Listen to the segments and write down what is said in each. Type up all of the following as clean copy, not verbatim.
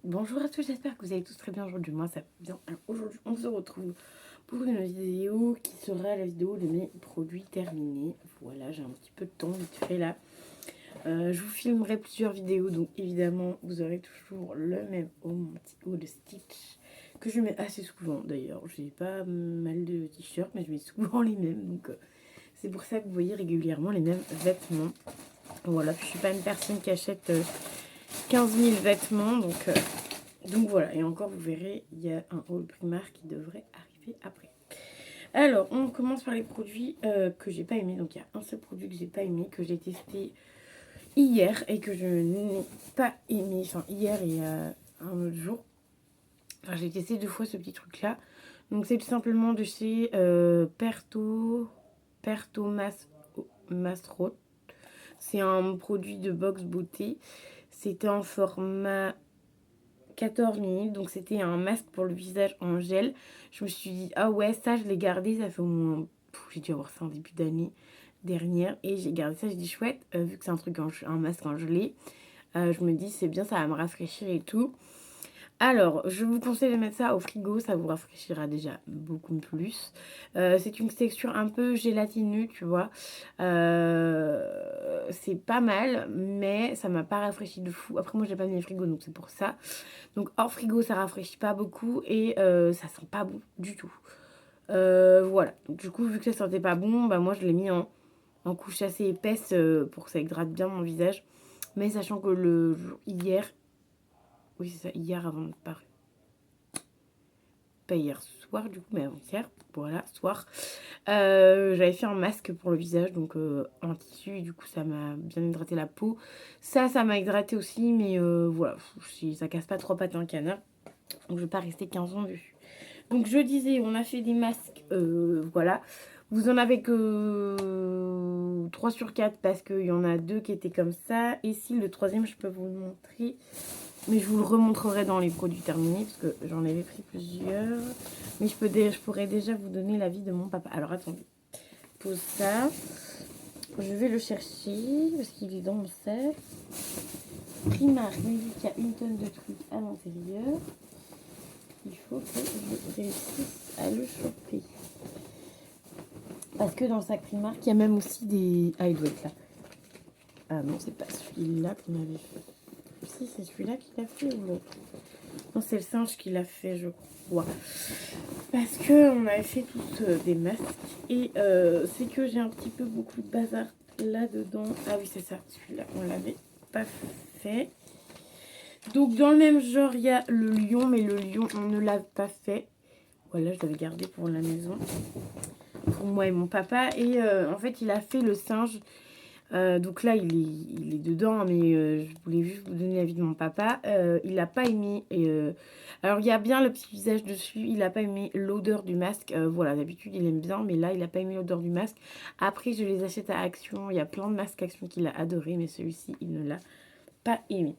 Bonjour à tous, j'espère que vous allez tous très bien aujourd'hui. Moi, ça va bien. Alors, aujourd'hui, on se retrouve pour une vidéo qui sera la vidéo de mes produits terminés. Voilà, j'ai un petit peu de temps vite fait là. Je vous filmerai plusieurs vidéos, donc évidemment, vous aurez toujours le même haut, mon petit haut de Stitch, que je mets assez souvent d'ailleurs. J'ai pas mal de t-shirts, mais je mets souvent les mêmes, donc c'est pour ça que vous voyez régulièrement les mêmes vêtements. Voilà, je suis pas une personne qui achète 15 000 vêtements, donc voilà, et encore vous verrez, il y a un haul Primark qui devrait arriver après. Alors, on commence par les produits que j'ai pas aimé. Donc il y a un seul produit que j'ai pas aimé, que j'ai testé hier et que je n'ai pas aimé. Enfin, hier et un autre jour. Enfin, j'ai testé 2 fois ce petit truc-là. Donc c'est tout simplement de chez Perto Mastro. C'est un produit de box beauté. C'était en format 14 minutes, donc c'était un masque pour le visage en gel. Je me suis dit, ah ouais, ça je l'ai gardé, ça fait au moins, j'ai dû avoir ça en début d'année dernière, et j'ai gardé ça, j'ai dit chouette, vu que c'est un truc, un masque en gelé, je me dis c'est bien, ça va me rafraîchir et tout. Alors, je vous conseille de mettre ça au frigo, ça vous rafraîchira déjà beaucoup plus. C'est une texture un peu gélatineux, tu vois. C'est pas mal, mais ça m'a pas rafraîchi de fou. Après, moi, j'ai pas mis le frigo, donc c'est pour ça. Donc, hors frigo, ça rafraîchit pas beaucoup et ça sent pas bon du tout. Voilà. Donc, du coup, vu que ça sentait pas bon, bah moi, je l'ai mis en couche assez épaisse pour que ça hydrate bien mon visage. Mais sachant que le jour hier, oui, c'est ça, hier avant de partir. Pas hier soir du coup, mais avant-hier, voilà, soir. J'avais fait un masque pour le visage, donc en tissu, et du coup ça m'a bien hydraté la peau. Ça m'a hydraté aussi, mais voilà, ça casse pas trois pattes à un canard. Donc je vais pas rester 15 ans dessus. Donc je disais, on a fait des masques, voilà. Vous en avez que 3 sur 4 parce qu'il y en a 2 qui étaient comme ça. Et si le troisième, je peux vous le montrer. Mais je vous le remontrerai dans les produits terminés parce que j'en avais pris plusieurs. Mais je pourrais déjà vous donner l'avis de mon papa. Alors attendez, pose ça. Je vais le chercher parce qu'il est dans mon sac. Primark me dit qu'il y a une tonne de trucs à l'intérieur. Il faut que je réussisse à le choper. Parce que dans le sac Primark, il y a même aussi des... Ah, il doit être là. Ah non, c'est pas celui-là qu'on avait fait. Si, c'est celui-là qui l'a fait ou l'autre. Non, c'est le singe qui l'a fait, je crois. Parce que on avait fait tous des masques. Et c'est que j'ai un petit peu beaucoup de bazar là-dedans. Ah oui, c'est ça, celui-là, on l'avait pas fait. Donc dans le même genre, il y a le lion, mais le lion, on ne l'a pas fait. Voilà, je l'avais gardé pour la maison. Pour moi et mon papa. Et en fait, il a fait le singe. Donc là, il est dedans, mais je voulais juste vous donner l'avis de mon papa. Il n'a pas aimé. Alors, il y a bien le petit visage dessus. Il n'a pas aimé l'odeur du masque. Voilà, d'habitude, il aime bien, mais là, il n'a pas aimé l'odeur du masque. Après, je les achète à Action. Il y a plein de masques Action qu'il a adoré, mais celui-ci, il ne l'a pas aimé.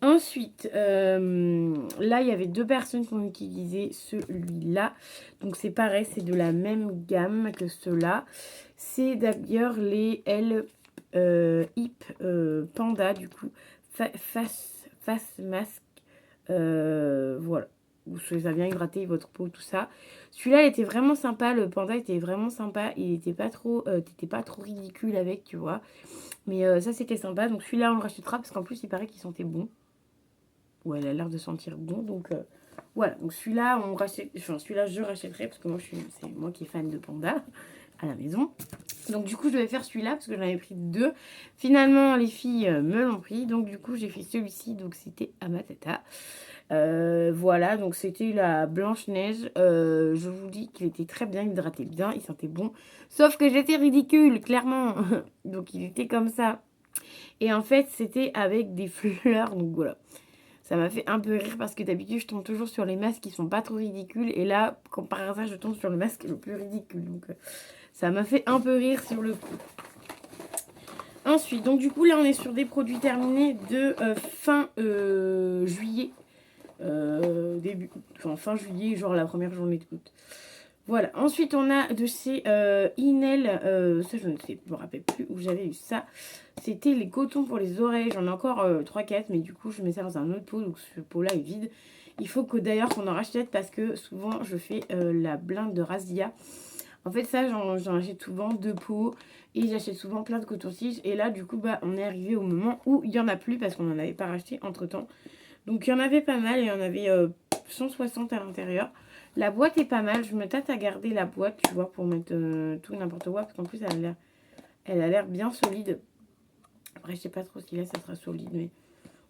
Ensuite, là, il y avait 2 personnes qui ont utilisé celui-là. Donc, c'est pareil, c'est de la même gamme que ceux-là. C'est d'ailleurs les Hip Panda, du coup, face masque. Voilà. Ça vient hydrater votre peau, tout ça. Celui-là, il était vraiment sympa. Le panda était vraiment sympa. Il était pas trop, t'étais pas trop ridicule avec, tu vois. Mais ça, c'était sympa. Donc, celui-là, on le rachètera parce qu'en plus, il paraît qu'il sentait bon. Ouais, elle a l'air de sentir bon. Donc, voilà. Donc, celui-là, on rachète. Enfin, celui-là, je rachèterai parce que moi, c'est moi qui est fan de panda à la maison. Donc du coup je vais faire celui-là parce que j'en avais pris 2. Finalement les filles me l'ont pris. Donc du coup j'ai fait celui-ci. Donc c'était Amatata. Voilà, donc c'était la Blanche-Neige. Je vous dis qu'il était très bien, il hydratait bien, il sentait bon. Sauf que j'étais ridicule, clairement. Donc il était comme ça. Et en fait c'était avec des fleurs. Donc voilà. Ça m'a fait un peu rire parce que d'habitude je tombe toujours sur les masques qui sont pas trop ridicules. Et là, comme par hasard, je tombe sur le masque le plus ridicule. Donc ça m'a fait un peu rire sur le coup. Ensuite, donc du coup, là, on est sur des produits terminés de fin juillet. Fin juillet, genre la première journée d'août. Voilà, ensuite on a de chez Inel, ça je ne sais, je me rappelle plus où j'avais eu ça. C'était les cotons pour les oreilles, j'en ai encore 3-4, mais du coup je mets ça dans un autre pot, donc ce pot là est vide. Il faut que d'ailleurs qu'on en rachète parce que souvent je fais la blinde de Razia. En fait ça j'en achète souvent 2 pots et j'achète souvent plein de coton-tige. Et là du coup bah on est arrivé au moment où il n'y en a plus parce qu'on n'en avait pas racheté entre temps. Donc il y en avait pas mal, il y en avait 160 à l'intérieur. La boîte est pas mal, je me tâte à garder la boîte, tu vois, pour mettre tout et n'importe quoi, parce qu'en plus elle a l'air bien solide. Après je sais pas trop si là ça sera solide, mais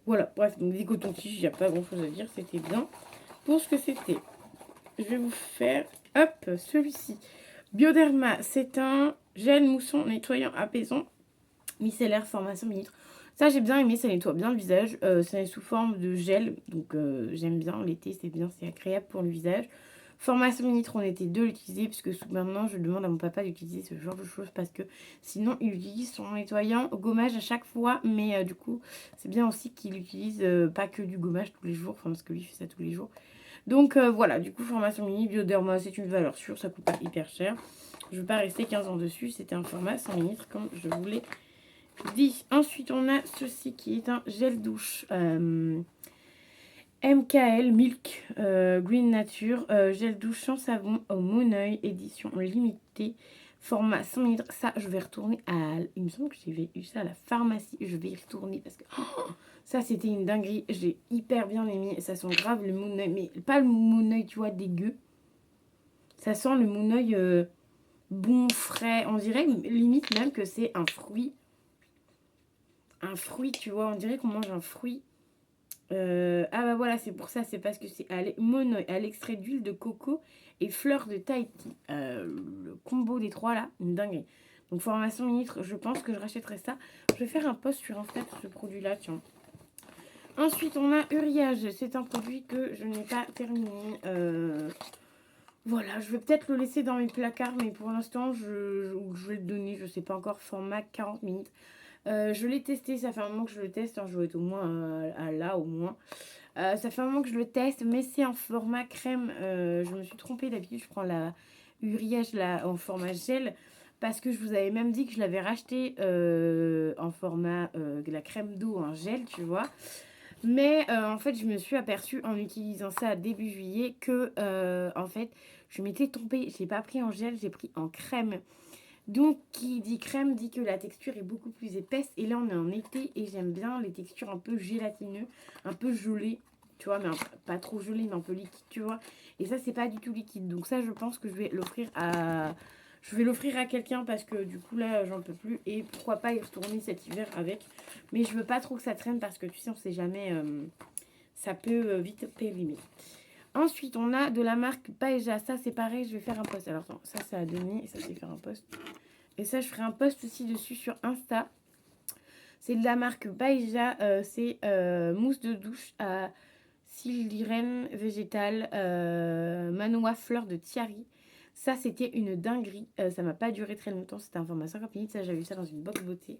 voilà, bref, donc des cotons-tiges, il n'y a pas grand chose à dire, c'était bien pour ce que c'était. Je vais vous faire, hop, celui-ci. Bioderma, c'est un gel moussant nettoyant apaisant micellaire format 5 ml. Ça j'ai bien aimé, ça nettoie bien le visage. Ça est sous forme de gel, donc j'aime bien l'été, c'est bien, c'est agréable pour le visage. Format 5 ml, on était deux à l'utiliser, puisque maintenant je demande à mon papa d'utiliser ce genre de choses parce que sinon il utilise son nettoyant au gommage à chaque fois. Mais du coup, c'est bien aussi qu'il utilise pas que du gommage tous les jours, enfin parce que lui il fait ça tous les jours. Donc voilà, du coup, format 5 ml, Bioderma, c'est une valeur sûre, ça coûte pas hyper cher. Je ne veux pas rester 15 ans dessus, c'était un format 100 ml comme je vous l'ai dit. Ensuite, on a ceci qui est un gel douche MKL Milk Green Nature gel douche sans savon au Moneuil édition limitée format 100 ml. Ça, je vais retourner à... Il me semble que j'avais eu ça à la pharmacie. Je vais y retourner parce que ça, c'était une dinguerie. J'ai hyper bien aimé. Ça sent grave le Moneuil, mais pas le Moneuil, tu vois, dégueu. Ça sent le Moneuil bon, frais. On dirait limite même que c'est un fruit. Un fruit, tu vois, on dirait qu'on mange un fruit. Ah bah voilà, c'est pour ça, c'est parce que c'est à l'extrait d'huile de coco et fleurs de Tahiti. Le combo des trois là, une dinguerie. Donc formation ministre, je pense que je rachèterai ça. Je vais faire un post sur Insta sur ce produit là, tiens. Ensuite, on a Uriage. C'est un produit que je n'ai pas terminé. Voilà, je vais peut-être le laisser dans mes placards, mais pour l'instant, je vais le donner. Je sais pas encore, format 40 minutes. Je l'ai testé, ça fait un moment que je le teste. Hein, je vais être au moins à là, au moins. Ça fait un moment que je le teste, mais c'est en format crème. Je me suis trompée, d'habitude, je prends la Uriage là, en format gel. Parce que je vous avais même dit que je l'avais racheté en format de la crème d'eau en gel, tu vois. Mais en fait, je me suis aperçue en utilisant ça début juillet que en fait, je m'étais trompée. Je l'ai pas pris en gel, j'ai pris en crème. Donc, qui dit crème dit que la texture est beaucoup plus épaisse. Et là, on est en été et j'aime bien les textures un peu gélatineuses, un peu gelées. Tu vois, mais pas trop gelé, mais un peu liquide, tu vois. Et ça, c'est pas du tout liquide. Donc ça, je pense que je vais l'offrir à... Je vais l'offrir à quelqu'un parce que du coup, là, j'en peux plus. Et pourquoi pas y retourner cet hiver avec. Mais je veux pas trop que ça traîne parce que tu sais, on sait jamais... ça peut vite périmer. Ensuite, on a de la marque Paeja. Ça, c'est pareil, je vais faire un post. Alors, attends, ça a donné et ça, c'est faire un post. Et ça, je ferai un post aussi dessus sur Insta. C'est de la marque Paeja. C'est mousse de douche à silirène végétale, manoa fleur de tiari. Ça, c'était une dinguerie. Ça m'a pas duré très longtemps. C'était un format 50 minutes. Ça, j'avais vu ça dans une box beauté.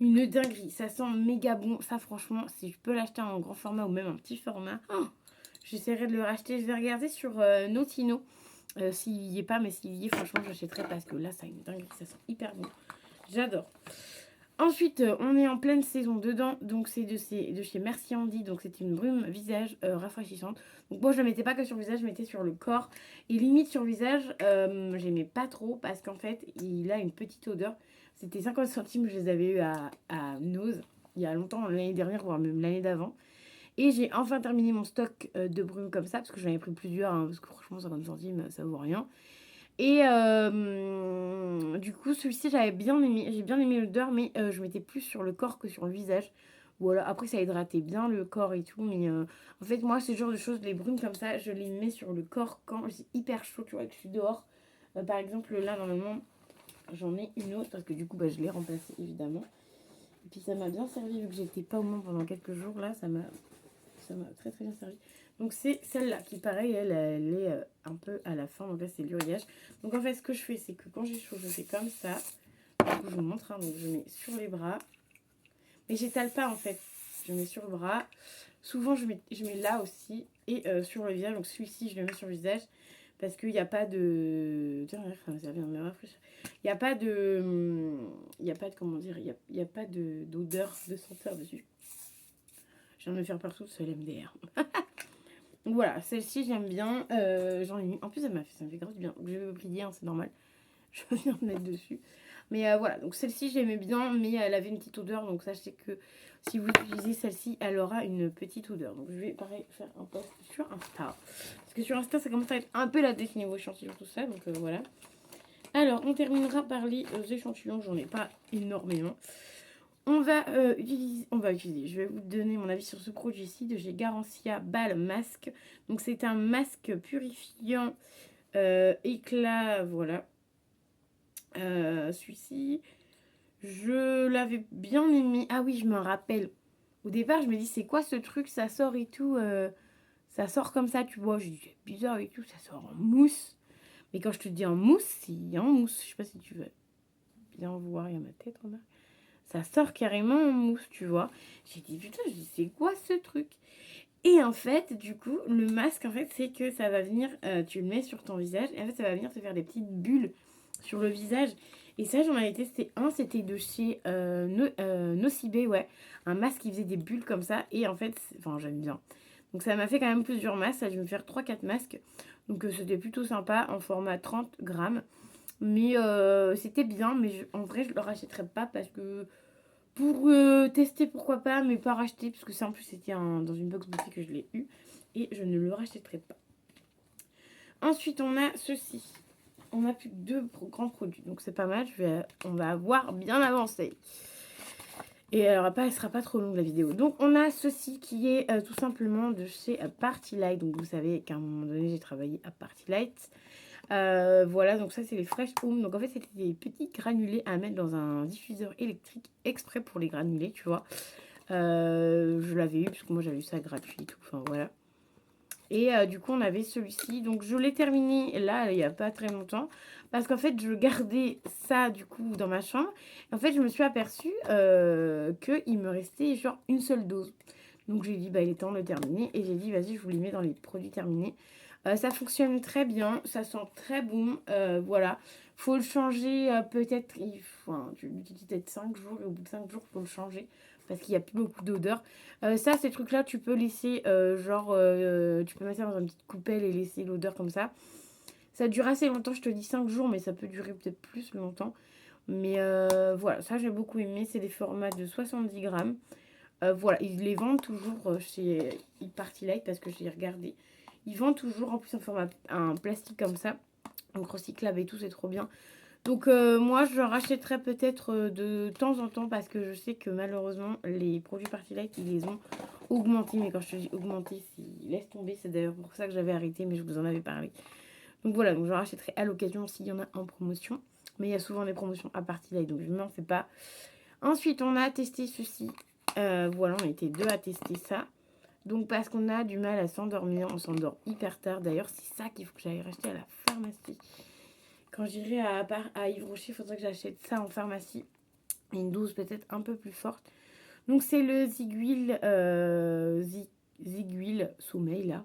Une dinguerie. Ça sent méga bon. Ça, franchement, si je peux l'acheter en grand format ou même un petit format, j'essaierai de le racheter. Je vais regarder sur Notino. S'il y est pas, mais s'il y est, franchement, j'achèterai parce que là, ça a une dinguerie. Ça sent hyper bon. J'adore. Ensuite, on est en pleine saison dedans. Donc, c'est de chez Merci Andy. Donc, c'est une brume visage rafraîchissante. Donc, moi, je ne la mettais pas que sur le visage, je mettais sur le corps. Et limite sur le visage, j'aimais pas trop parce qu'en fait, il a une petite odeur. C'était 50 centimes, je les avais eu à Nose il y a longtemps, l'année dernière, voire même l'année d'avant. Et j'ai enfin terminé mon stock de brume comme ça, parce que j'en ai pris plusieurs, hein, parce que franchement, 50 centimes, ça vaut rien. Et du coup, celui-ci, j'ai bien aimé l'odeur, mais je mettais plus sur le corps que sur le visage. Voilà, après, ça hydratait bien le corps et tout, mais en fait, moi, ce genre de choses, les brumes comme ça, je les mets sur le corps quand j'ai hyper chaud, tu vois, que je suis dehors. Par exemple, là, normalement, j'en ai une autre, parce que du coup, bah, je l'ai remplacée, évidemment. Et puis, ça m'a bien servi, vu que j'étais pas au moins pendant quelques jours, là, ça m'a très très bien servi. Donc c'est celle-là qui pareil, elle est un peu à la fin. Donc là c'est l'Uriage. Donc en fait ce que je fais c'est que quand j'ai chaud je fais comme ça. Donc, je vous montre, hein, donc je mets sur les bras. Mais j'étale pas en fait. Je mets sur le bras. Souvent je mets là aussi. Et sur le visage. Donc celui-ci je le mets sur le visage. Parce qu'il n'y a pas de... Tiens, ça vient de me rafraîchir. Il n'y a pas de... Il n'y a pas de... Comment dire? Il y a pas d'odeur, de senteur dessus. Je viens de me faire partout sur l'MDR. Donc voilà, celle-ci j'aime bien. J'en ai mis. En plus, ça me fait grave du bien. Je vais briller, hein, c'est normal. Je viens de mettre dessus. Mais voilà, donc celle-ci j'aimais bien, mais elle avait une petite odeur. Donc sachez que si vous utilisez celle-ci, elle aura une petite odeur. Donc je vais pareil faire un post sur Insta. Parce que sur Insta, ça commence à être un peu la défi niveau échantillon, tout ça. Donc voilà. Alors, on terminera par les échantillons. J'en ai pas énormément. On va utiliser, je vais vous donner mon avis sur ce produit-ci de chez Garancia Ball Masque. Donc c'est un masque purifiant éclat, voilà. Celui-ci, je l'avais bien aimé. Ah oui, je me rappelle. Au départ, je me dis, c'est quoi ce truc? Ça sort et tout. Ça sort comme ça, tu vois. Je dis, c'est bizarre et tout. Ça sort en mousse. Mais quand je te dis en mousse, c'est en mousse. Je sais pas si tu veux bien voir. Il y a ma tête en bas. Ça sort carrément en mousse, tu vois. J'ai dit, putain, je dis, c'est quoi ce truc? Et en fait, du coup, le masque, en fait, c'est que ça va venir, tu le mets sur ton visage, et en fait, ça va venir te faire des petites bulles sur le visage. Et ça, j'en avais testé un, c'était de chez Nocibé, ouais. Un masque qui faisait des bulles comme ça, et en fait, enfin, j'aime bien. Donc ça m'a fait quand même plusieurs masques, ça, je vais me faire 3-4 masques. Donc c'était plutôt sympa, en format 30 grammes. Mais c'était bien, mais en vrai, je ne le rachèterais pas parce que pour tester, pourquoi pas, mais pas racheter, parce que ça en plus c'était dans une box boutique que je l'ai eu et je ne le rachèterai pas. Ensuite, on a ceci. On n'a plus que 2 grands produits, donc c'est pas mal. On va avoir bien avancé. Et alors, elle sera pas trop longue la vidéo. Donc, on a ceci qui est tout simplement de chez Party Light. Donc, vous savez qu'à un moment donné, j'ai travaillé à Party Light. Voilà, donc ça c'est les Fresh Home. Donc en fait c'était des petits granulés à mettre dans un diffuseur électrique exprès pour les granulés, tu vois. Je l'avais eu parce que moi j'avais eu ça gratuit et tout, enfin voilà. Et du coup on avait celui-ci, donc je l'ai terminé là il n'y a pas très longtemps. Parce qu'en fait je gardais ça du coup dans ma chambre. Et en fait je me suis aperçue qu'il me restait genre une seule dose. Donc j'ai dit bah il est temps de le terminer. Et j'ai dit vas-y je vous les mets dans les produits terminés. Ça fonctionne très bien, ça sent très bon, voilà. Faut le changer peut-être, enfin, tu l'utilises peut-être 5 jours, et au bout de 5 jours, faut le changer, parce qu'il n'y a plus beaucoup d'odeur. Ça, ces trucs-là, tu peux laisser, tu peux mettre ça dans une petite coupelle et laisser l'odeur comme ça. Ça dure assez longtemps, je te dis 5 jours, mais ça peut durer peut-être plus longtemps. Mais voilà, ça j'ai beaucoup aimé, c'est des formats de 70 grammes. Voilà, ils les vendent toujours chez Party Light parce que j'ai regardé. Ils vendent toujours en plus un plastique comme ça. Donc recyclable et tout, c'est trop bien. Donc moi, je rachèterai peut-être de temps en temps parce que je sais que malheureusement, les produits Party Light, ils les ont augmentés. Mais quand je te dis augmentés, laisse tomber. C'est d'ailleurs pour ça que j'avais arrêté, mais je vous en avais parlé. Donc voilà, donc je rachèterai à l'occasion s'il y en a en promotion. Mais il y a souvent des promotions à Party Light, donc je ne m'en fais pas. Ensuite, on a testé ceci. Voilà, on était 2 à tester ça. Donc parce qu'on a du mal à s'endormir, on s'endort hyper tard. D'ailleurs, c'est ça qu'il faut que j'aille racheter à la pharmacie. Quand j'irai à Yves Rocher, il faudrait que j'achète ça en pharmacie. Une dose peut-être un peu plus forte. Donc c'est le Ziguil, Ziguil Sommeil là.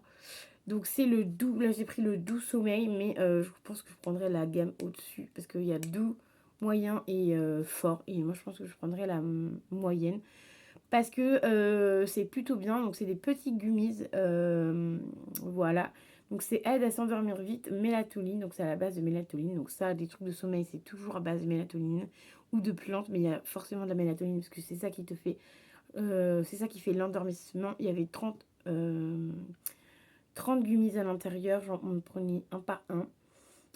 Donc c'est le doux, là j'ai pris le doux sommeil, mais je pense que je prendrai la gamme au-dessus. Parce qu'il y a doux, moyen et fort. Et moi je pense que je prendrai la moyenne. Parce que c'est plutôt bien. Donc c'est des petits gummies. Voilà. Donc c'est aide à s'endormir vite. Mélatonine. Donc c'est à la base de mélatonine. Donc ça, des trucs de sommeil, c'est toujours à base de mélatonine. Ou de plantes. Mais il y a forcément de la mélatonine. Parce que c'est ça qui te fait... c'est ça qui fait l'endormissement. Il y avait 30 gummies à l'intérieur. Genre on prenait un par un.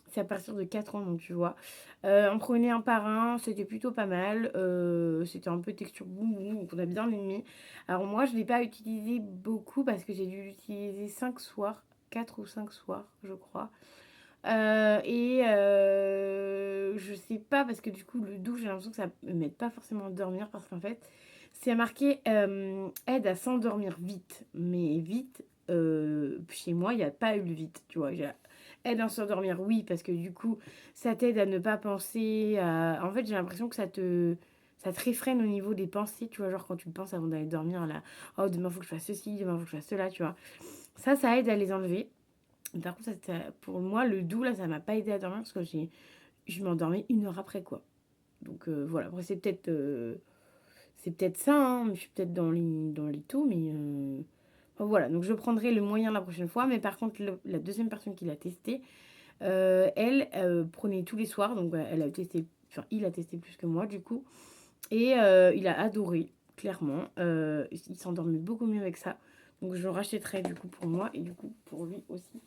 C'est à partir de 4 ans, donc tu vois. On prenait un par un, c'était plutôt pas mal. C'était un peu texture boum, donc on a bien aimé. Alors moi, je ne l'ai pas utilisé beaucoup parce que j'ai dû l'utiliser 5 soirs. 4 ou 5 soirs, je crois. Je sais pas parce que du coup, le doux, j'ai l'impression que ça ne m'aide pas forcément à dormir parce qu'en fait, c'est marqué aide à s'endormir vite. Mais vite, chez moi, il n'y a pas eu le vite, tu vois. Aide à s'endormir, oui, parce que du coup, ça t'aide à ne pas penser à... En fait, j'ai l'impression que ça te réfrène au niveau des pensées, tu vois, genre quand tu penses avant d'aller dormir, là, oh, demain, faut que je fasse ceci, demain, faut que je fasse cela, tu vois. Ça aide à les enlever. Par contre, pour moi, le doux, là, ça m'a pas aidé à dormir parce que je m'endormais 1 heure après, quoi. Donc voilà, après c'est peut-être ça, hein, mais je suis peut-être dans les taux, mais enfin, voilà. Donc je prendrai le moyen la prochaine fois, mais par contre, la deuxième personne qui l'a testé, elle prenait tous les soirs, donc elle a testé, enfin il a testé plus que moi du coup, et il a adoré, clairement. Il s'endormait beaucoup mieux avec ça. Donc je rachèterai du coup pour moi et du coup pour lui aussi.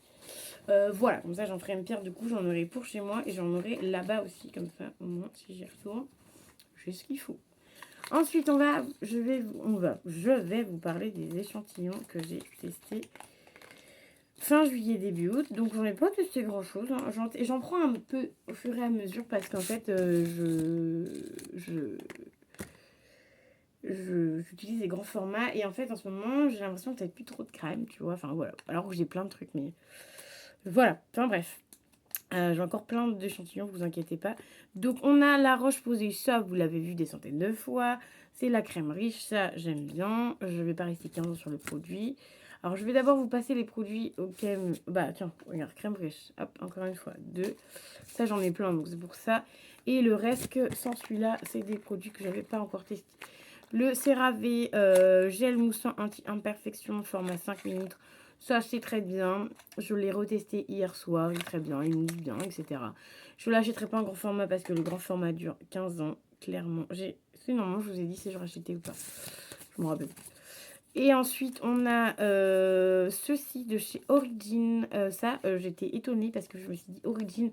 Voilà, comme ça j'en ferai une pierre, du coup j'en aurai pour chez moi et j'en aurai là-bas aussi, comme ça au moins si j'y retourne, j'ai ce qu'il faut. Ensuite je vais vous parler des échantillons que j'ai testés fin juillet, début août. Donc j'en ai pas testé grand chose, hein. J'en prends un peu au fur et à mesure parce qu'en fait j'utilise des grands formats et en fait en ce moment j'ai l'impression que t'as plus trop de crème, tu vois, enfin voilà, alors que j'ai plein de trucs, mais voilà, enfin bref. J'ai encore plein d'échantillons, vous inquiétez pas. Donc on a la Roche-Posay, ça vous l'avez vu des centaines de fois. C'est la crème riche, ça j'aime bien. Je vais pas rester 15 ans sur le produit. Alors je vais d'abord vous passer les produits auxquels... Bah tiens, regarde, crème riche, hop, encore une fois, 2. Ça j'en ai plein, donc c'est pour ça. Et le reste, sans celui-là, c'est des produits que j'avais pas encore testés. Le CeraVe gel moussant anti-imperfection, format 5 ml. Ça, c'est très bien. Je l'ai retesté hier soir. Il est très bien. Il mousse bien, etc. Je ne l'achèterai pas en grand format parce que le grand format dure 15 ans. Clairement. C'est normalement, je vous ai dit si je rachetais ou pas. Je me rappelle. Et ensuite, on a ceci de chez Origin. Ça, j'étais étonnée parce que je me suis dit Origin.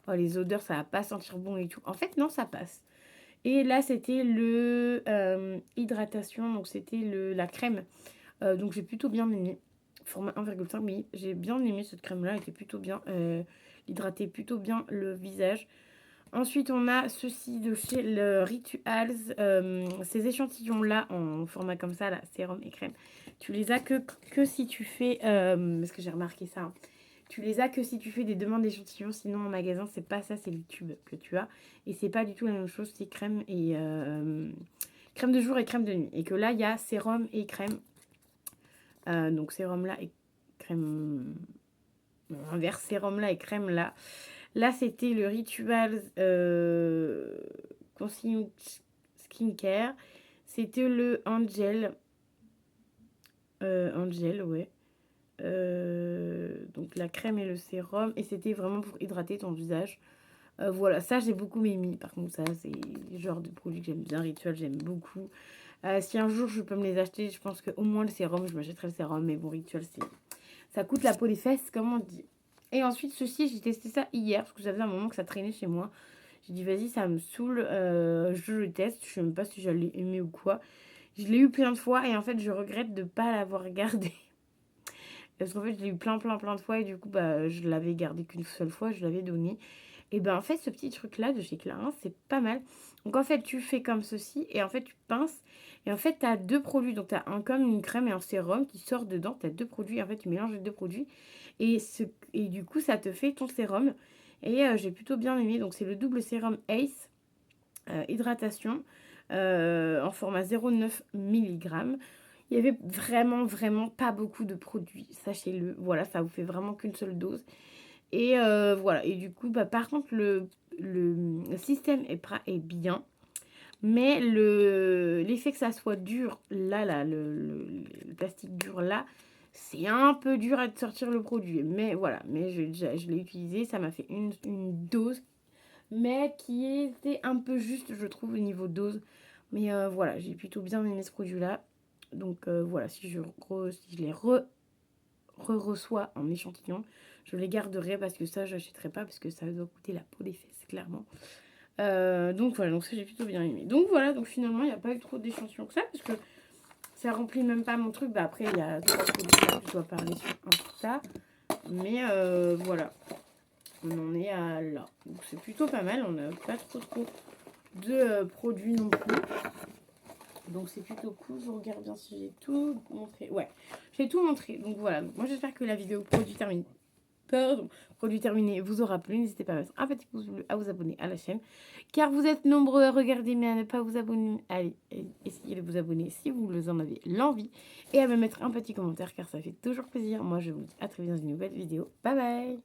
Oh, les odeurs, ça va pas sentir bon et tout. En fait, non, ça passe. Et là, c'était le hydratation. Donc, c'était la crème. Donc, j'ai plutôt bien aimé. Format 1,5, mais j'ai bien aimé cette crème-là. Elle était plutôt bien. Hydratait plutôt bien le visage. Ensuite, on a ceci de chez le Rituals. Ces échantillons-là, en format comme ça, là, sérum et crème. Tu les as que si tu fais... parce que j'ai remarqué ça, hein. Tu les as que si tu fais des demandes d'échantillons. Sinon, en magasin, c'est pas ça, c'est les tubes que tu as. Et c'est pas du tout la même chose, c'est crème et... crème de jour et crème de nuit. Et que là, il y a sérum et crème. Donc, sérum là et crème... Non, inverse, sérum là et crème là. Là, c'était le Rituals Concealing Skincare. C'était le Angel. Angel, ouais. Donc la crème et le sérum. Et c'était vraiment pour hydrater ton visage. Voilà, ça j'ai beaucoup aimé. Par contre, ça c'est le genre de produit que j'aime bien. Ritual, j'aime beaucoup. Si un jour je peux me les acheter, je pense qu'au moins le sérum, je m'achèterai le sérum. Mais bon, Ritual, ça coûte la peau des fesses, comme on dit. Et ensuite, ceci, j'ai testé ça hier, parce que ça faisait un moment que ça traînait chez moi. J'ai dit, vas-y, ça me saoule, je le teste. Je sais même pas si je l'ai aimé ou quoi. Je l'ai eu plein de fois, et en fait, je regrette de ne pas l'avoir gardé. Parce qu'en fait, je l'ai eu plein de fois, et du coup, bah, je l'avais gardé qu'une seule fois, je l'avais donné. Et ben, en fait, ce petit truc-là de chez Clarins, c'est pas mal. Donc, en fait, tu fais comme ceci, et en fait, tu pinces. Et en fait, tu as deux produits. Donc, tu as comme une crème et un sérum qui sort dedans. Tu as deux produits. En fait, tu mélanges les deux produits. Et du coup, ça te fait ton sérum. Et j'ai plutôt bien aimé. Donc, c'est le double sérum Ace hydratation en format 0,9 mg. Il y avait vraiment pas beaucoup de produits. Sachez-le. Voilà, ça vous fait vraiment qu'une seule dose. Et voilà. Et du coup, bah, par contre, le système est bien. Mais l'effet que ça soit dur, là le plastique dur là, c'est un peu dur à sortir le produit. Mais voilà, mais je l'ai utilisé, ça m'a fait une dose, mais qui était un peu juste, je trouve, au niveau dose. Mais voilà, j'ai plutôt bien aimé ce produit-là. Donc voilà, si je les reçois en échantillon, je les garderai parce que ça, j'achèterai pas parce que ça doit coûter la peau des fesses, clairement. Donc voilà, donc ça j'ai plutôt bien aimé. Donc voilà, donc finalement il n'y a pas eu trop d'échantillons que ça parce que ça remplit même pas mon truc. Bah après il y a 3 produits que je dois parler sur un ça. Mais voilà, on en est à là. Donc c'est plutôt pas mal, on n'a pas trop de produits non plus. Donc c'est plutôt cool, je regarde bien si j'ai tout montré. Ouais, j'ai tout montré. Donc voilà, donc moi j'espère que la vidéo produit termine Pardon. Produit terminé vous aura plu. N'hésitez pas à mettre un petit pouce bleu, à vous abonner à la chaîne. Car vous êtes nombreux à regarder mais à ne pas vous abonner. Allez, essayez de vous abonner si vous en avez l'envie. Et à me mettre un petit commentaire car ça fait toujours plaisir. Moi je vous dis à très vite dans une nouvelle vidéo. Bye bye.